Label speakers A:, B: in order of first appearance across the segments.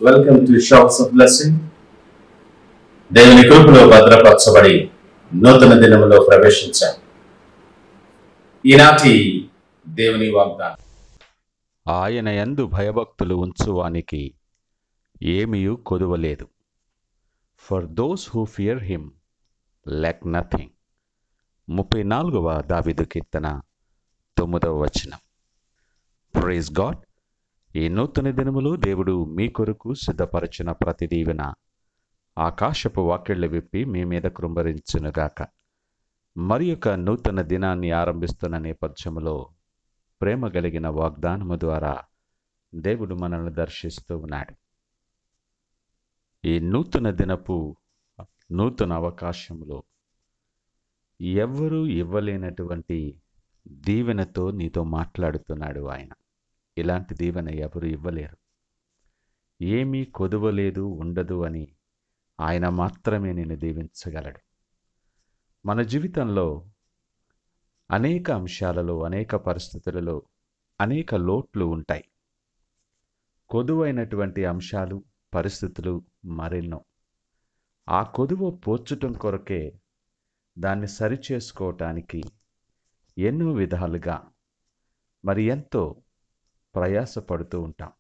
A: Welcome to shops of blessing. దేవుని కృపలో భద్రపరచబడి నూతన దినములో ప్రవేశించాం. ఈనాటి దేవుని వాగ్దానం,
B: ఆయన యందు భయభక్తులు ఉంచువానికి ఏమీయు కొదువలేదు. For those who fear him lack nothing. 34వ దావీదు కీర్తన 9వ వచనం. Praise God. ఈ నూతన దినములో దేవుడు మీ కొరకు సిద్ధపరచిన ప్రతి దీవెన ఆకాశపు వాకిళ్లు విప్పి మీ మీద కృంభరించునుగాక. మరి యొక్క నూతన దినాన్ని ఆరంభిస్తున్న నేపథ్యములో ప్రేమ కలిగిన వాగ్దానము ద్వారా దేవుడు మనల్ని దర్శిస్తూ ఉన్నాడు. ఈ నూతన దినపు నూతన అవకాశంలో ఎవ్వరూ ఇవ్వలేనటువంటి దీవెనతో నీతో మాట్లాడుతున్నాడు ఆయన. ఇలాంటి దీవెన ఎవరు ఇవ్వలేరు. ఏమీ కొదువలేదు, ఉండదు అని ఆయన మాత్రమే నిన్ను దీవించగలడు. మన జీవితంలో అనేక అంశాలలో, అనేక పరిస్థితులలో అనేక లోట్లు ఉంటాయి. కొదువైనటువంటి అంశాలు, పరిస్థితులు మరెన్నో. ఆ కొదువ పోర్చటం కొరకే, దాన్ని సరిచేసుకోవటానికి ఎన్నో విధాలుగా మరి ఎంతో ప్రయాసపడుతూ ఉంటాం.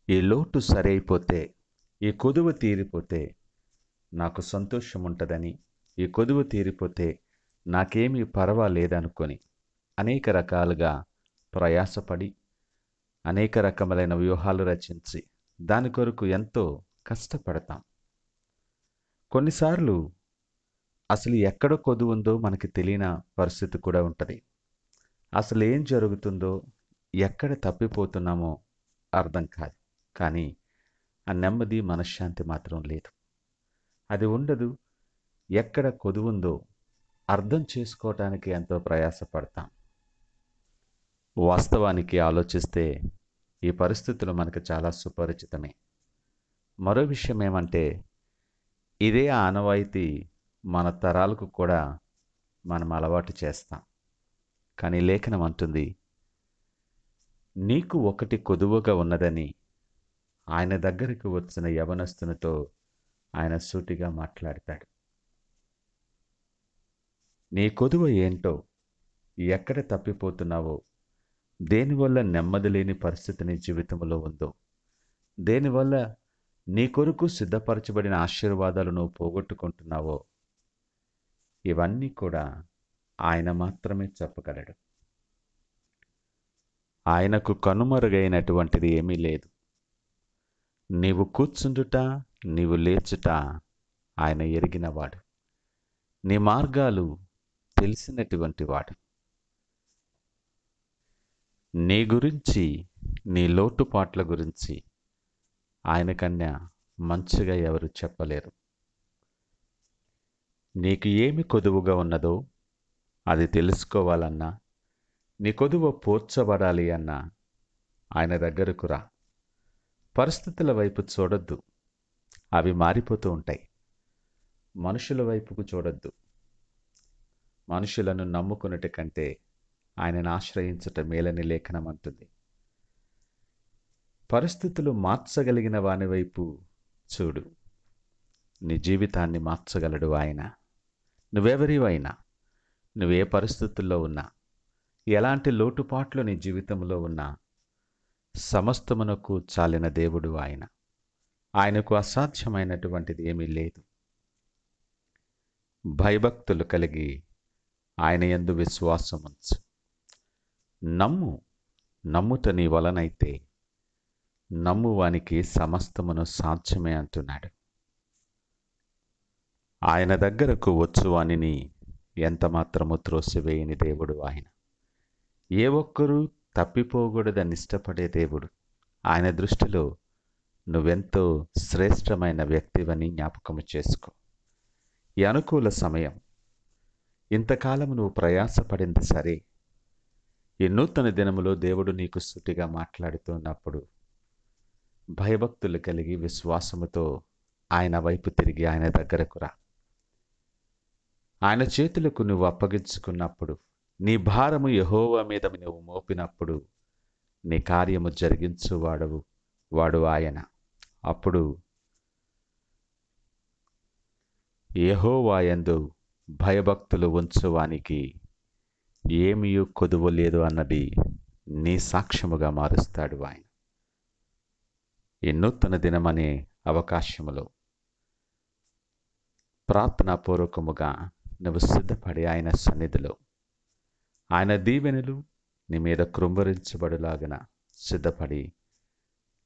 B: ఈ లోటు సరైపోతే, ఈ కొదువ తీరిపోతే నాకు సంతోషం ఉంటుందని, ఈ కొదువ తీరిపోతే నాకేమీ పర్వాలేదనుకొని అనేక రకాలుగా ప్రయాసపడి అనేక రకములైన వ్యూహాలు రచించి దాని కొరకు ఎంతో కష్టపడతాం. కొన్నిసార్లు అసలు ఎక్కడ కొదువు ఉందో మనకి తెలియని పరిస్థితి కూడా ఉంటుంది. అసలు ఏం జరుగుతుందో, ఎక్కడ తప్పిపోతున్నామో అర్థం కాదు. కానీ ఆ నెమ్మది, మనశ్శాంతి మాత్రం లేదు. అది ఉండదు. ఎక్కడ కొదువుందో అర్థం చేసుకోవటానికి ఎంతో ప్రయాసపడతాం. వాస్తవానికి ఆలోచిస్తే ఈ పరిస్థితులు మనకు చాలా సుపరిచితమే. మరో విషయం ఏమంటే, ఇదే ఆనవాయితీ మన తరాలకు కూడా మనం అలవాటు చేస్తాం. కానీ లేఖనం అంటుంది, నీకు ఒకటి కొదువుగా ఉన్నదని ఆయన దగ్గరికి వచ్చిన యవనస్తునితో ఆయన సూటిగా మాట్లాడతాడు. నీ కొదువ ఏంటో, ఎక్కడ తప్పిపోతున్నావో, దేనివల్ల నెమ్మది లేని పరిస్థితి నీ జీవితంలో ఉందో, దేనివల్ల నీ కొరకు సిద్ధపరచబడిన ఆశీర్వాదాలు నువ్వు పోగొట్టుకుంటున్నావో, ఇవన్నీ కూడా ఆయన మాత్రమే చెప్పగలడు. ఆయనకు కనుమరుగైనటువంటిది ఏమీ లేదు. నీవు కూర్చుండుట, నీవు లేచుట ఆయన ఎరిగినవాడు. నీ మార్గాలు తెలిసినటువంటి వాడు. నీ గురించి, నీ లోటుపాట్ల గురించి ఆయనకన్నా మంచిగా ఎవరు చెప్పలేరు. నీకు ఏమి కొదువుగా ఉన్నదో అది తెలుసుకోవాలన్నా, నీ కొదువ పోర్చబడాలి అన్నా ఆయన దగ్గరకు రా. పరిస్థితుల వైపు చూడొద్దు, అవి మారిపోతూ ఉంటాయి. మనుషుల వైపుకు చూడొద్దు. మనుషులను నమ్ముకున్నట కంటే ఆయనను ఆశ్రయించట మేలని లేఖనం అంటుంది. పరిస్థితులు మార్చగలిగిన వాని వైపు చూడు. నీ జీవితాన్ని మార్చగలడు ఆయన. నువ్వెవరివైనా, నువ్వే పరిస్థితుల్లో ఉన్నా, ఎలాంటి లోటుపాట్లు నీ జీవితంలో ఉన్నా, సమస్తమునకు చాలిన దేవుడు ఆయన. ఆయనకు అసాధ్యమైనటువంటిది ఏమీ లేదు. భయభక్తులు కలిగి ఆయన యందు విశ్వాసముంచు. నమ్ముట నీ వలనైతే నమ్మువానికి సమస్తమును సాధ్యమే అంటున్నాడు. ఆయన దగ్గరకు వచ్చువానిని ఎంత మాత్రము త్రోసివేయని దేవుడు ఆయన. ఏ ఒక్కరూ తప్పిపోకూడదని ఇష్టపడే దేవుడు. ఆయన దృష్టిలో నువ్వెంతో శ్రేష్టమైన వ్యక్తివని జ్ఞాపకము చేసుకో. ఈ అనుకూల సమయం, ఇంతకాలం నువ్వు ప్రయాసపడింది సరే. ఈ నూతన దినములో దేవుడు నీకు సూటిగా మాట్లాడుతున్నప్పుడు భయభక్తులు కలిగి విశ్వాసముతో ఆయన వైపు తిరిగి ఆయన దగ్గరకు రా. ఆయన చేతులకు నువ్వు అప్పగించుకున్నప్పుడు, నీ భారము యెహోవా మీద నువ్వు మోపినప్పుడు నీ కార్యము జరిగించువాడవు వాడు ఆయన. అప్పుడు యెహోవాయందు భయభక్తులు ఉంచువానికి ఏమీ కొదువ లేదు అన్నది నీ సాక్ష్యముగా మారుస్తాడు ఆయన. ఈ నూతన దినమనే అవకాశములో ప్రార్థనాపూర్వకముగా నువ్వు సిద్ధపడి ఆయన సన్నిధిలో ఆయన దీవెనలు నీ మీద కృంభరించబడులాగన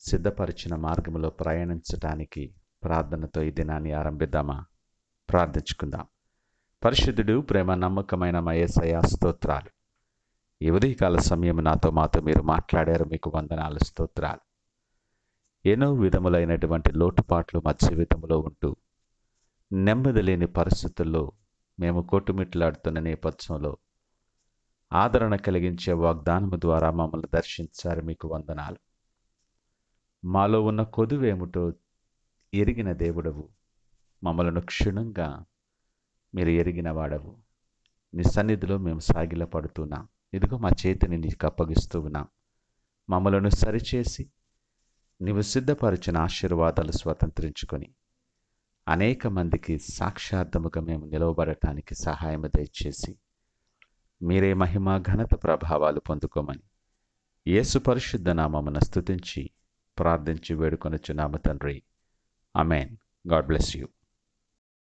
B: సిద్ధపరిచిన మార్గంలో ప్రయాణించటానికి ప్రార్థనతో ఈ దినాన్ని ఆరంభిద్దామా? ప్రార్థించుకుందాం. పరిశుద్ధుడు, ప్రేమ నమ్మకమైన మా యేసయ్యా స్తోత్రాలు. ఈ ఉదయకాల సమయం మాతో మీరు మాట్లాడారు, మీకు వందనాలు, స్తోత్రాలు. ఎన్నో విధములైనటువంటి లోటుపాట్లు మా జీవితంలో ఉంటూ నెమ్మది లేని పరిస్థితుల్లో మేము కొట్టుమిట్లాడుతున్న నేపథ్యంలో ఆదరణ కలిగించే వాగ్దానము ద్వారా మమ్మల్ని దర్శించారు, మీకు వందనాలు. మాలో ఉన్న కొదువేమిటో ఎరిగిన దేవుడవు, మమ్మలను క్షుణ్ణంగా మీరు ఎరిగిన వాడవు. నీ సన్నిధిలో మేము సాగిలపడుతున్నాం. ఇదిగో మా చేతిని నీకు అప్పగిస్తూ ఉన్నాం. మమ్మలను సరిచేసి నీవు సిద్ధపరిచిన ఆశీర్వాదాలు స్వతంత్రించుకొని అనేక మందికి సాక్షార్థముగా మేము నిలవబడటానికి సహాయం దయచేసి మీరే మహిమ ఘనత ప్రభావాలు పొందుకోమని యేసు పరిశుద్ధ నామమున స్తుతించి ప్రార్థించి వేడుకొనుచున్నాము తండ్రి. ఆమేన్. God bless you.